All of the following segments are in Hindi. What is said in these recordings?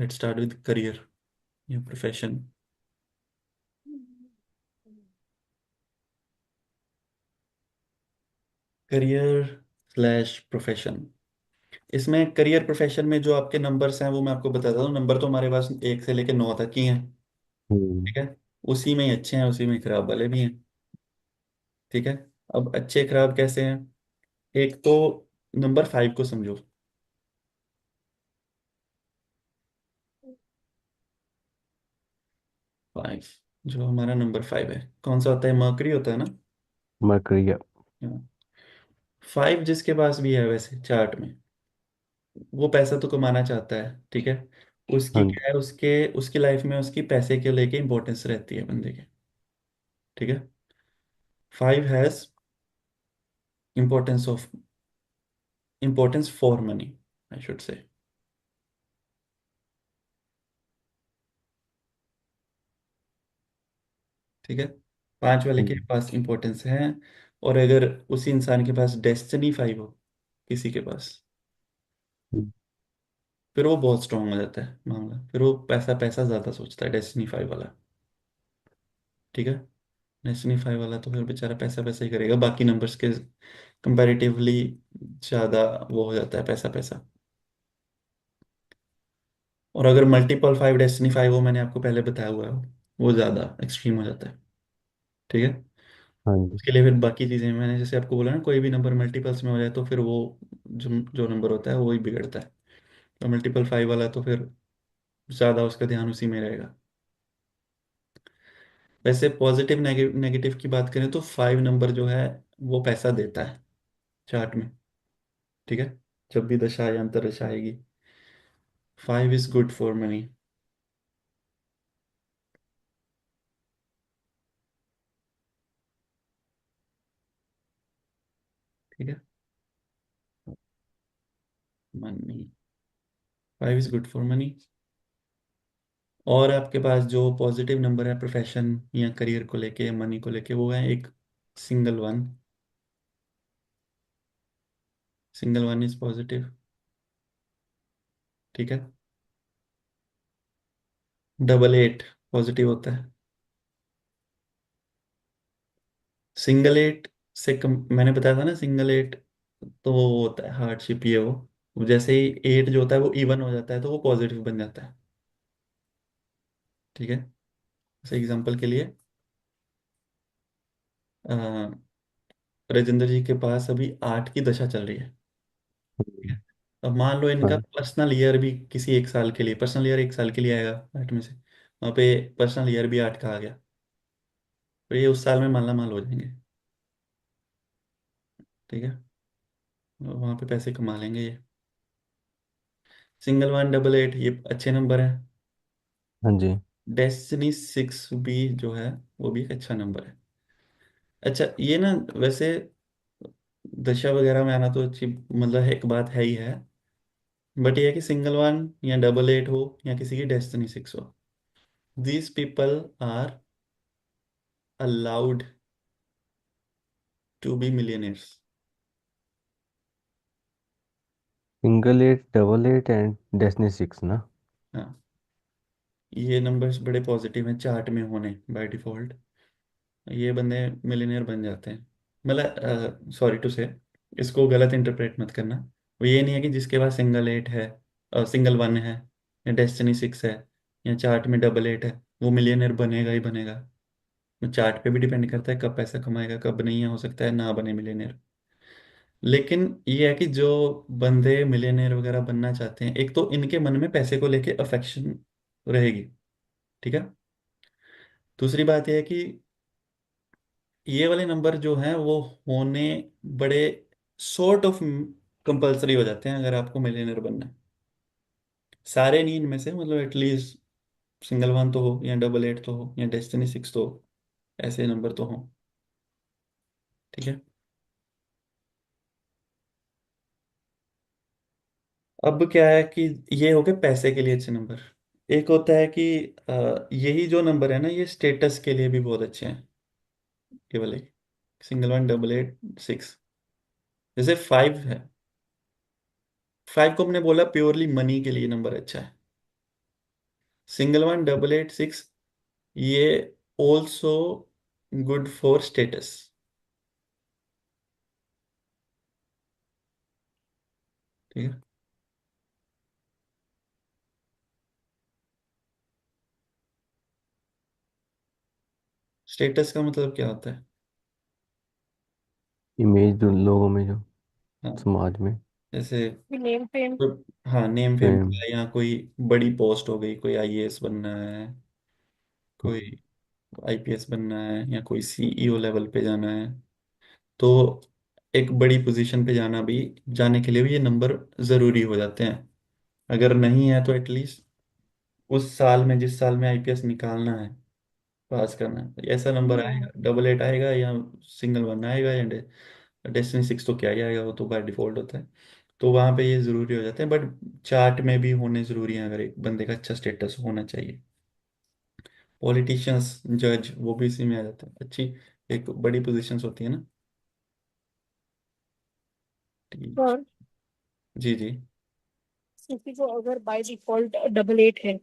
लेट्स स्टार्ट विद करियर या प्रोफेशन। Career slash profession. इसमें करियर प्रोफेशन में जो आपके नंबर्स हैं वो मैं आपको बताता हूँ। नंबर तो हमारे पास 1 से लेकर 9 तक ही हैं। हम्म। ठीक है। उसी में ही अच्छे हैं, उसी में खराब वाले भी हैं। ठीक है। अब अच्छे खराब कैसे हैं? एक तो नंबर 5 को समझो। 5, जो हमारा नंबर 5 है, कौन सा होता है? मर्करी होता है ना। मरकरी। 5 जिसके पास भी है वैसे चार्ट में, वो पैसा तो कमाना चाहता है। ठीक है। उसकी हाँ जी। क्या है, उसके उसकी लाइफ में उसकी पैसे के लेके इंपॉर्टेंस रहती है बंदे के। ठीक है। 5 has importance of importance for money, I should say. ठीक है। 5 वाले के हम्म, पास इंपॉर्टेंस है। और अगर उसी इंसान के पास डेस्टिनी 5 हो, किसी के पास, हम्म, फिर वो बहुत स्ट्रांग हो जाता है मामला। फिर वो पैसा पैसा ज्यादा सोचता है, डेस्टिनी 5 वाला। ठीक है। डेस्टिनी 5 वाला तो फिर बेचारा पैसा पैसा ही करेगा, बाकी नंबर्स के कंपैरेटिवली ज्यादा वो हो जाता है पैसा पैसा। और अगर मल्टीपल 5 डेस्टिनी 5 हो, मैंने आपको पहले बताया हुआ है, वो ज्यादा एक्सट्रीम हो जाता है। ठीक है। हाँ जी। उसके लिए फिर बाकी चीजें मैंने जैसे आपको बोला ना, कोई भी नंबर मल्टीपल्स में हो जाए तो फिर वो जो जो नंबर होता है वो ही बिगड़ता है। तो मल्टीपल 5 वाला तो फिर ज्यादा उसका ध्यान उसी में रहेगा। वैसे पॉजिटिव नेगेटिव की बात करें तो 5 नंबर जो है वो पैसा देता है चार्ट में। ठीक है। जब भी दशा या अंतर दशा आएगी, 5 इज गुड फॉर मनी। ठीक है। Money, 5 is good for money. और आपके पास जो पॉजिटिव नंबर है प्रोफेशन या करियर को लेके या मनी को लेके, वो है एक single one. Single one is positive. ठीक है। डबल एट पॉजिटिव होता है। सिंगल एट से कम, मैंने बताया था ना, सिंगल एट तो वो होता है हार्डशिप। ये वो जैसे ही 8 जो होता है वो इवन हो जाता है तो वो पॉजिटिव बन जाता है। ठीक है। जैसे एग्जांपल के लिए, अ, राजेंद्र जी के पास अभी 8 की दशा चल रही है। ठीक हम्म, है। अब मान लो इनका हाँ। पर्सनल ईयर भी किसी एक साल के लिए, पर्सनल ईयर एक साल के लिए आएगा 8 में से, वहाँ पे पर्सनल ईयर भी 8 का आ गया, तो ये उस साल में माला माल हो जाएंगे। ठीक है। वहाँ पे पैसे कमा लेंगे ये। सिंगल वन डबल एट ये अच्छे नंबर हैं। हाँ जी। डेस्टिनी 6 भी जो है वो भी एक अच्छा नंबर है। अच्छा ये ना, वैसे दशा वगैरह में आना तो अच्छी मतलब है, एक बात है ही है। बट ये है कि सिंगल वन या डबल एट हो या किसी की डेस्टिनी 6 हो, these people are allowed to be millionaires. Single eight, double eight and destiny six ना। हाँ, ये नंबर्स बड़े पॉजिटिव हैं चार्ट में होने बाय डिफॉल्ट। ये बंदे मिलियनर बन जाते हैं। मतलब सॉरी टू से, इसको गलत इंटरप्रेट मत करना। वो ये नहीं है कि जिसके पास सिंगल एट है, सिंगल वन है, या डेस्टिनी 6 है, या चार्ट में डबल एट है, वो मिलियनर बनेगा ही बनेगा। वो चार्ट पे भी डिपेंड करता है कब पैसा कमाएगा कब नहीं है, हो सकता है ना बने मिलियनर। लेकिन ये है कि जो बंदे मिलियनर वगैरह बनना चाहते हैं, एक तो इनके मन में पैसे को लेके अफेक्शन रहेगी। ठीक है। दूसरी बात यह है कि ये वाले नंबर जो हैं वो होने बड़े सॉर्ट ऑफ कंपलसरी हो जाते हैं अगर आपको मिलियनर बनना है। सारे नहीं इनमें से, मतलब एटलीस्ट सिंगल वन तो हो, या डबल एट तो हो, या डेस्टिनी 6 तो हो, ऐसे नंबर तो हो। ठीक है। अब क्या है कि ये हो गए पैसे के लिए अच्छे नंबर। एक होता है कि यही जो नंबर है ना, ये स्टेटस के लिए भी बहुत अच्छे हैं। ये वाले सिंगल वन डबल एट 6, जैसे 5 है। 5 को हमने बोला प्योरली मनी के लिए नंबर अच्छा है। Single one, double eight, six, ये ऑल्सो गुड फॉर स्टेटस। ठीक है। स्टेटस का मतलब क्या होता है? इमेज जो लोगों में, जो हाँ, समाज में। जैसे नेम फेम। हाँ, नेम फेम फेम। का, या कोई बड़ी पोस्ट हो गई, कोई आईएएस बनना है, कोई आईपीएस बनना है, या कोई सीईओ लेवल पे जाना है, तो एक बड़ी पोजीशन पे जाने के लिए भी ये नंबर ज़रूरी हो जाते हैं। अगर नहीं है तो एटलीस्ट उस साल में, जिस साल में आईपीएस निकालना है, पास करना है, ऐसा नंबर हम्म, आएगा, डबल एट आएगा, या सिंगल वन आएगा, या डेस्टिनी सिक्स तो क्या ही आएगा, वो तो बाय डिफॉल्ट होता है। तो वहाँ पे ये ज़रूरी हो जाते हैं, बट चार्ट में भी होने ज़रूरी है, अगर एक बंदे का अच्छा स्टेटस होना चाहिए। पॉलिटिशियंस, जज, वो भी इसी में आ जाते हैं, अच्छी एक बड़ी पोजीशंस होती है ना। ठीक। पर जी जी। किसी को अगर बाय डिफॉल्ट डबल एट है,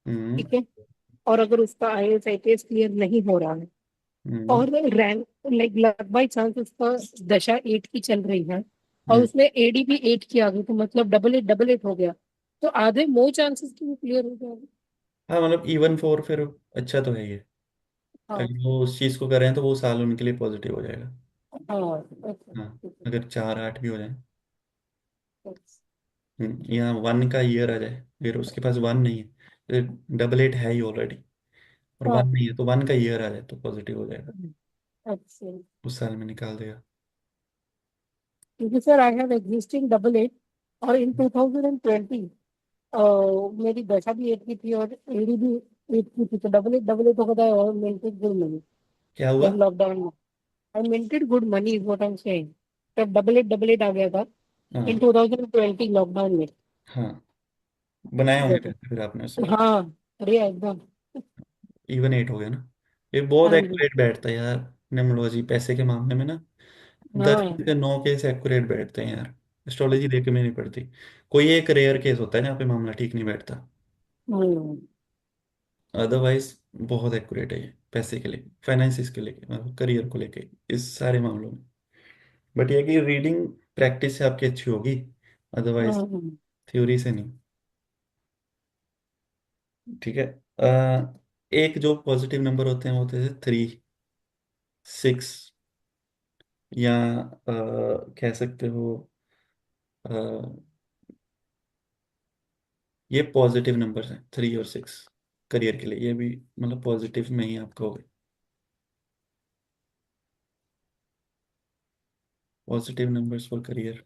हम्म। ठीक है, और अगर उसका आईएएस आईपीएस क्लियर नहीं हो रहा है, हम्म। और rank like luck by chance उसका दशा एट की चल रही है, और हम्म। उसने एडी भी एट की आ गई, तो मतलब डबल एट हो गया, तो आधे मोर चांसेस की वो क्लियर हो जाएगा। हाँ, मतलब इवन फोर फिर अच्छा तो है ये। हाँ। अगर वो उस चीज़ को कर रहे हैं तो वो साल उनके लिए पॉजिटिव हो जाएगा। हाँ okay, हाँ, ठीक है, अगर चार आठ भी हो जाए, yes। यहाँ वन का ईयर आ जाए, फिर उसके पास वन नहीं है, डबल एट है ही ऑलरेडी, और वन हाँ। नहीं है, तो वन का ईयर आ जाए तो पॉजिटिव हो जाएगा, अच्छा। उस साल में निकाल देगा। क्योंकि sir I have existing double eight, और इन 2020 मेरी दशा भी एट की थी और एडी भी एट की थी, तो डबल एट हो गया और मेंटेन गुड मनी क्या हुआ? जब लॉकडाउन में। I maintain good money is what I am saying. तब डबल एट आ गया था इन हाँ। 2020 लॉकडाउन में। हाँ, बनाए होंगे देखो। पैसे फिर आपने उस वक्त। हाँ। अरे एकदम। इवन एट हो गया ना। ये बहुत हाँ जी। एक्यूरेट बैठता है यार, न्यूमरोलॉजी पैसे के मामले में ना। दस हाँ। में से नौ केस एक्यूरेट बैठते हैं यार। एस्ट्रोलॉजी देख के में नहीं पड़ती। कोई एक रेयर केस होता है जहाँ पे मामला ठीक नहीं बैठता। हम्म, अदरवाइज बहुत एक्यूरेट है ये, पैसे के लिए, फाइनेंसिस के लिए, मतलब करियर को लेके, इस सारे मामलों में। बट ये कि रीडिंग प्रैक्टिस से आपकी अच्छी होगी, अदरवाइज हम्म, थ्योरी से नहीं। ठीक है। एक जो पॉजिटिव नंबर होते हैं वो होते हैं थ्री, सिक्स, या कह सकते हो, अ, ये पॉजिटिव नंबर्स हैं थ्री और सिक्स, करियर के लिए, ये भी मतलब पॉजिटिव में ही आप कहोगे, positive numbers for career.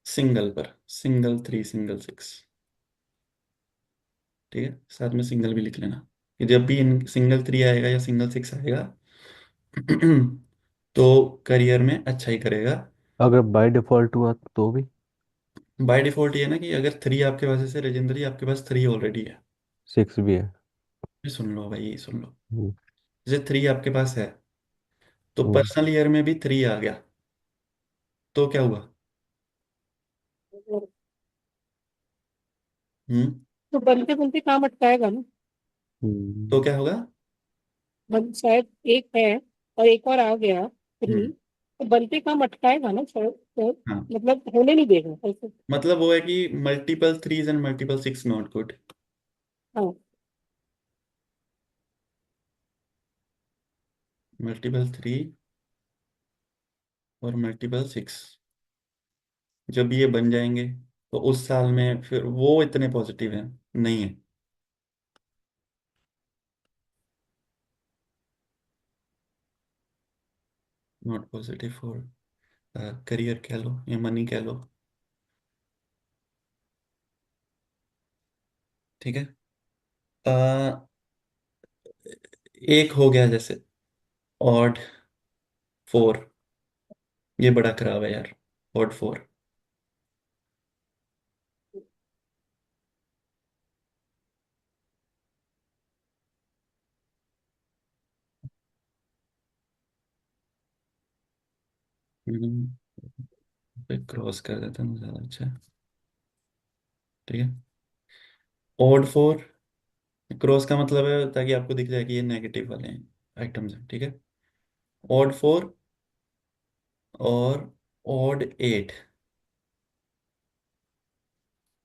Single पर, सिंगल थ्री, सिंगल सिक्स। ठीक है, साथ में सिंगल भी लिख लेना, कि जब भी इन सिंगल थ्री आएगा या सिंगल सिक्स आएगा तो करियर में अच्छा ही करेगा। अगर बाय डिफॉल्ट हुआ तो भी। बाय डिफॉल्ट ये ना कि अगर थ्री आपके पास, जैसे राजेंद्र जी आपके पास थ्री ऑलरेडी है, सिक्स भी है। ये सुन लो भाई, ये सुन लो, हम्म। जैसे थ्री आपके पास है, तो हम्म। पर्सनल ईयर में भी थ्री आ गया, तो क्या हुआ? हम्म। तो बनते बनते काम अटकाएगा ना। तो हम्म। क्या होगा? शायद एक है और एक और आ गया थ्री, हम्म। तो बनते काम अटकाएगा ना शायद, तो हाँ, मतलब होने नहीं देगा ऐसे। मतलब वो है कि multiple threes and multiple six not good. हाँ। मल्टीपल थ्री और मल्टीपल सिक्स जब ये बन जाएंगे, तो उस साल में फिर वो इतने पॉजिटिव हैं नहीं है। नॉट पॉजिटिव फॉर करियर कह लो या मनी कह लो। ठीक है। अ, एक हो गया जैसे ऑड फोर, ये बड़ा खराब है यार, ऑड फोर। क्रॉस कर देता हूँ, ज़्यादा अच्छा है। ठीक है। ऑड फोर, क्रॉस का मतलब है ताकि आपको दिख जाए कि ये नेगेटिव वाले हैं आइटम्स हैं, ठीक है। ऑड फोर और ऑड एट,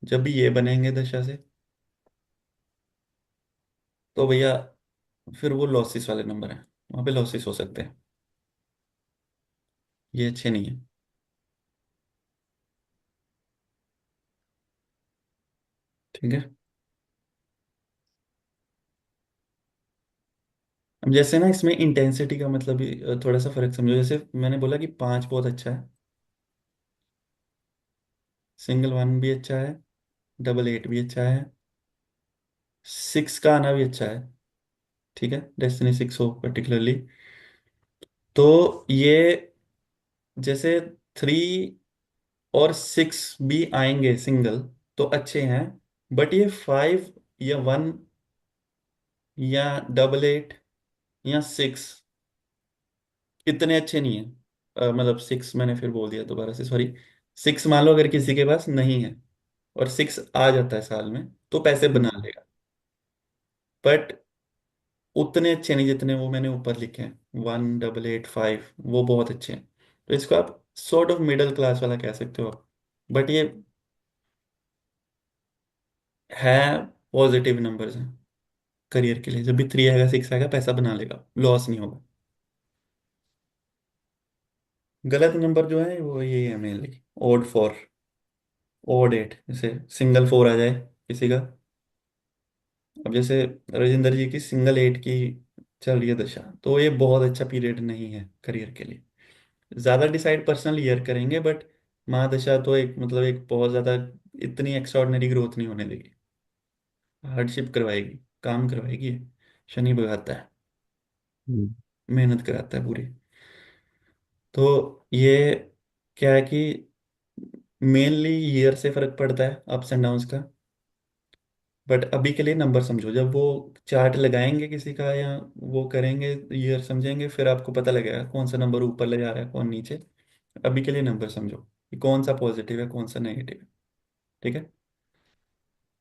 जब भी ये बनेंगे दशा से, तो भैया फिर वो लॉसेस वाले नंबर हैं, वहां पे लॉसेस हो सकते हैं, ये अच्छे नहीं है, ठीक है। अब जैसे ना इसमें इंटेंसिटी का मतलब भी थोड़ा सा फर्क समझो। जैसे मैंने बोला कि पाँच बहुत अच्छा है, सिंगल वन भी अच्छा है, डबल एट भी अच्छा है, सिक्स का आना भी अच्छा है, ठीक है, डेस्टिनी सिक्स हो पर्टिकुलरली। तो ये जैसे थ्री और सिक्स भी आएंगे सिंगल तो अच्छे हैं, बट ये फाइव या वन या डबल एट या सिक्स इतने अच्छे नहीं है। मतलब सिक्स मैंने फिर बोल दिया दोबारा से, सॉरी। सिक्स मान लो अगर किसी के पास नहीं है और सिक्स आ जाता है साल में तो पैसे बना हम्म। लेगा, बट उतने अच्छे नहीं जितने वो मैंने ऊपर लिखे हैं, वन डबल एट फाइव, वो बहुत अच्छे हैं। तो इसको आप सॉर्ट ऑफ मिडिल क्लास वाला कह सकते हो, बट ये है पॉजिटिव नंबर्स हैं करियर के लिए। जब भी थ्री आएगा सिक्स आएगा पैसा बना लेगा, लॉस नहीं होगा। गलत नंबर जो है वो यही है mainly, odd four, odd eight, जैसे सिंगल फोर आ जाए किसी का। अब जैसे राजेंद्र जी की सिंगल एट की चल रही है दशा, तो ये बहुत अच्छा पीरियड नहीं है करियर के लिए। ज्यादा डिसाइड पर्सनल ईयर करेंगे, बट महादशा तो एक मतलब एक बहुत ज्यादा इतनी एक्स्ट्रॉर्डनरी ग्रोथ नहीं होने देगी, हार्डशिप करवाएगी, काम करवाएगी ये। शनि भगाता है, हम्म। मेहनत कराता है पूरी। तो ये क्या है कि मेनली ईयर से फर्क पड़ता है अप्स एंड डाउन्स का। बट अभी के लिए नंबर समझो, जब वो चार्ट लगाएंगे किसी का या वो करेंगे ईयर समझेंगे, फिर आपको पता लगेगा कौन सा नंबर ऊपर ले जा रहा है कौन नीचे। अभी के लिए नंबर समझो कि कौन सा पॉजिटिव है कौन सा नेगेटिव है, ठीक है।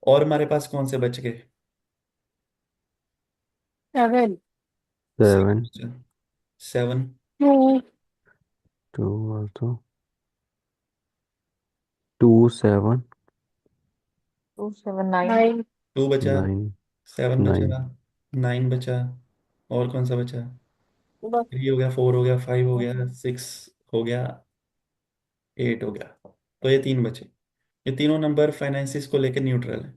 और हमारे पास कौन से बच गए? Seven, seven. Seven. Two, two also. Two, seven, 279, 9, two बचा, नाइन। Seven nine. बचा, नाइन बचा, और कौन सा बचा? बस। थ्री हो गया, फोर हो गया, फाइव हो गया, सिक्स हो गया, एट हो गया। तो ये तीन बचे। ये तीनों नंबर फाइनेंसिस को लेकर न्यूट्रल है,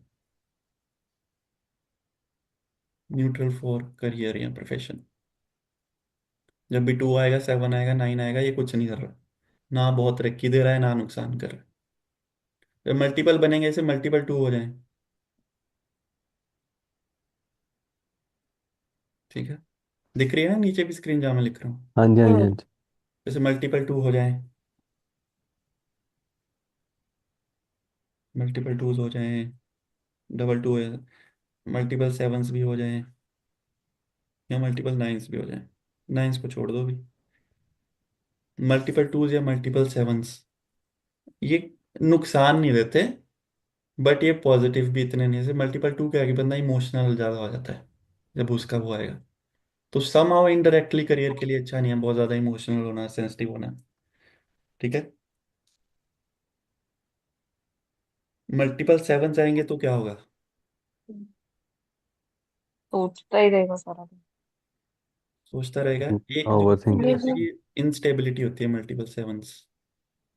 न्यूट्रल फॉर करियर या प्रोफेशन। जब भी टू आएगा, सेवन आएगा, नाइन आएगा, ये कुछ नहीं कर रहा, ना बहुत तरक्की दे रहा है ना नुकसान कर रहा है। जब मल्टीपल बनेंगे ऐसे मल्टीपल टू हो जाए, ठीक है। दिख रही है ना नीचे भी स्क्रीन जहाँ मैं लिख रहा हूँ? हाँ जी, हाँ जी, हाँ जी। जैसे मल्टीपल टू हो जाए, मल्टीपल टूज हो जाए, डबल टू है, मल्टीपल सेवन्स भी हो जाए या मल्टीपल नाइन्स भी हो जाए, नाइन्स को छोड़ दो भी, मल्टीपल टूज या मल्टीपल सेवन्स ये नुकसान नहीं देते, बट ये पॉजिटिव भी इतने नहीं। जैसे मल्टीपल टू के आगे बंदा इमोशनल ज़्यादा हो जाता है जब उसका वो आएगा, तो समहाउ इनडायरेक्टली करियर के लिए अच्छा नहीं है बहुत ज़्यादा इमोशनल होना, सेंसिटिव होना, ठीक है। मल्टीपल सेवन आएंगे तो क्या होगा? सोचता ही रहेगा सारा दिन। सोचता रहेगा। एक जो ओवर मुझे थिंकिंग। लगता है कि इनस्टेबिलिटी होती है मल्टीपल सेवन्स,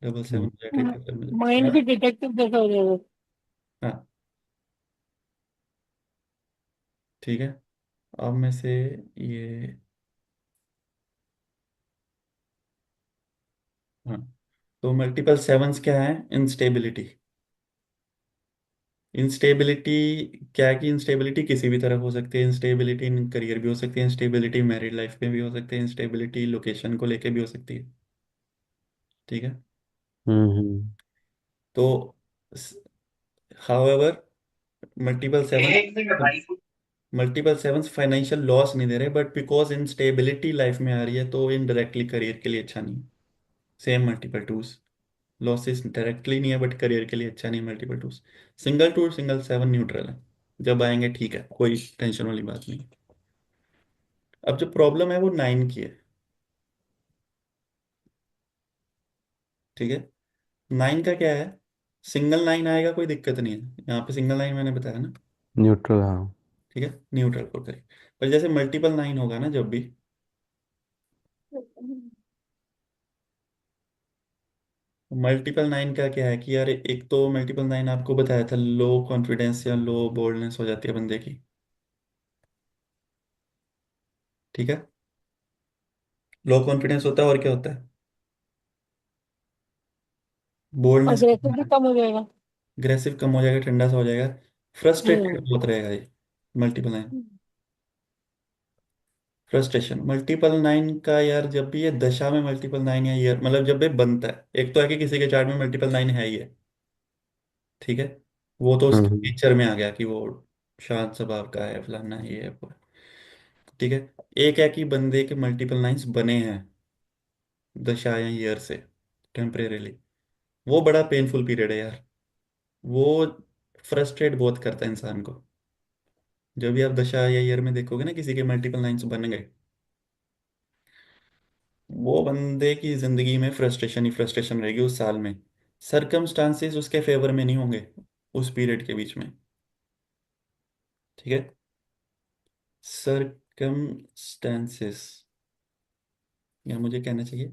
डबल सेवन हो जाए, ट्रिपल सेवन हो माइंड जाए। भी डिटेक्टिव जैसा हो जाएगा। हाँ, ठीक है। अब में से ये, हाँ, तो मल्टीपल सेवन्स क्या है? इंस्टेबिलिटी। इंस्टेबिलिटी क्या है कि इंस्टेबिलिटी किसी भी तरफ हो सकती है, इंस्टेबिलिटी इन करियर भी हो सकती है, इंस्टेबिलिटी मैरिड लाइफ में भी हो सकती है, इंस्टेबिलिटी लोकेशन को लेके भी हो सकती है, ठीक है। हम्म। तो however multiple seven, multiple sevens financial loss नहीं दे रहे, बट बिकॉज इंस्टेबिलिटी लाइफ में आ रही है तो इनडायरेक्टली करियर के लिए अच्छा नहीं। Same multiple twos, losses directly नहीं है बट करियर के लिए अच्छा नहीं, multiple twos. Single two single seven neutral है, जब आएंगे ठीक है, कोई टेंशन वाली बात नहीं। अब जो प्रॉब्लम है वो 9 की है। ठीक है, 9 का क्या है, सिंगल 9 आएगा कोई दिक्कत नहीं है, यहाँ पे सिंगल 9 मैंने बताया ना। न्यूट्रल हाँ। ठीक है, न्यूट्रल को करें। पर जैसे मल्टीपल 9 होगा ना जब भी, मल्टीपल 9 का क्या है कि यार, एक तो मल्टीपल 9 आपको बताया था लो कॉन्फिडेंस या लो बोल्डनेस हो जाती है बंदे की। ठीक है, लो कॉन्फिडेंस होता है और क्या होता है, बोल्डनेस, अग्रेसिव भी कम हो जाएगा। अग्रेसिव कम हो जाएगा, ठंडा सा हो जाएगा, फ्रस्ट्रेटेड हम्म। बहुत रहेगा ये मल्टीपल 9। फ्रस्ट्रेशन मल्टीपल 9 का यार, जब भी ये दशा में मल्टीपल 9 या ईयर, मतलब जब भी बनता है, एक तो है कि किसी के चार्ट में मल्टीपल 9 है ही है। ठीक है, वो तो उसके हम्म नेचर में आ गया कि वो शांत स्वभाव का है, फलाना ये है वो। ठीक है, एक है कि बंदे के मल्टीपल 9 बने हैं दशा या ईयर से टेम्परेरीली, वो बड़ा पेनफुल पीरियड है यार। वो फ्रस्ट्रेट बहुत करता है इंसान को। जब भी आप दशा या ईयर में देखोगे ना किसी के मल्टीपल 9 बन गए, वो बंदे की जिंदगी में फ्रस्ट्रेशन ही फ्रस्ट्रेशन रहेगी उस साल में। सरकमस्टांसेस उसके फेवर में नहीं होंगे उस पीरियड के बीच में। ठीक है, सरकमस्टांसेस, या मुझे कहना चाहिए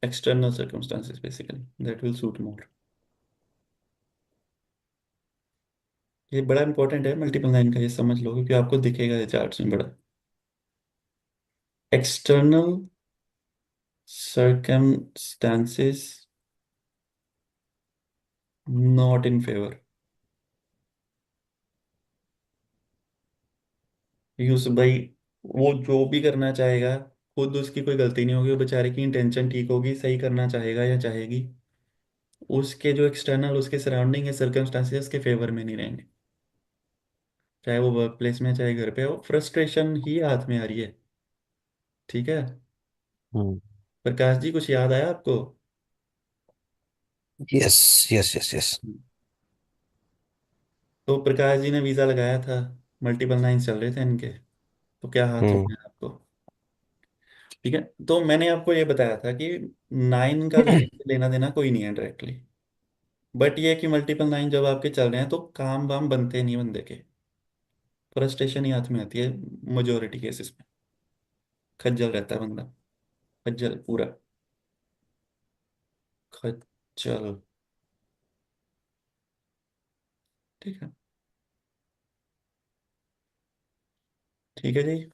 external circumstances basically that will suit more. ये बड़ा इंपॉर्टेंट है मल्टीपल 9 का, ये समझ लो क्योंकि आपको दिखेगा ये चार्ट्स में बड़ा। External circumstances not in favour. Yusuf भाई, वो जो भी करना चाहेगा, खुद उसकी कोई गलती नहीं होगी, वो बेचारे की इंटेंशन ठीक होगी, सही करना चाहेगा या चाहेगी, उसके जो एक्सटर्नल उसके सराउंडिंग है सर्कमस्टांसेस उसके फेवर में नहीं रहेंगे। चाहे वो वर्क प्लेस में चाहे घर पे हो, फ्रस्ट्रेशन ही हाथ में आ रही है। ठीक है, हम्म। प्रकाश जी कुछ याद आया आपको? Yes yes yes yes. तो प्रकाश जी ने वीजा लगाया था, मल्टीपल 9 चल रहे थे इनके, तो क्या हाथ में हम्म है आपको? ठीक है, तो मैंने आपको ये बताया था कि 9 का वीजा से लेना देना कोई नहीं है डायरेक्टली। बट ये है कि मल्टीपल 9 जब आपके चल रहे हैं तो काम वाम बनते नहीं बंदे के, फ्रस्ट्रेशन ही हाथ में आती है मेजोरिटी केसेस में। खज्जल रहता है बंदा, खज्जल पूरा, खज्जल। ठीक है, ठीक है जी।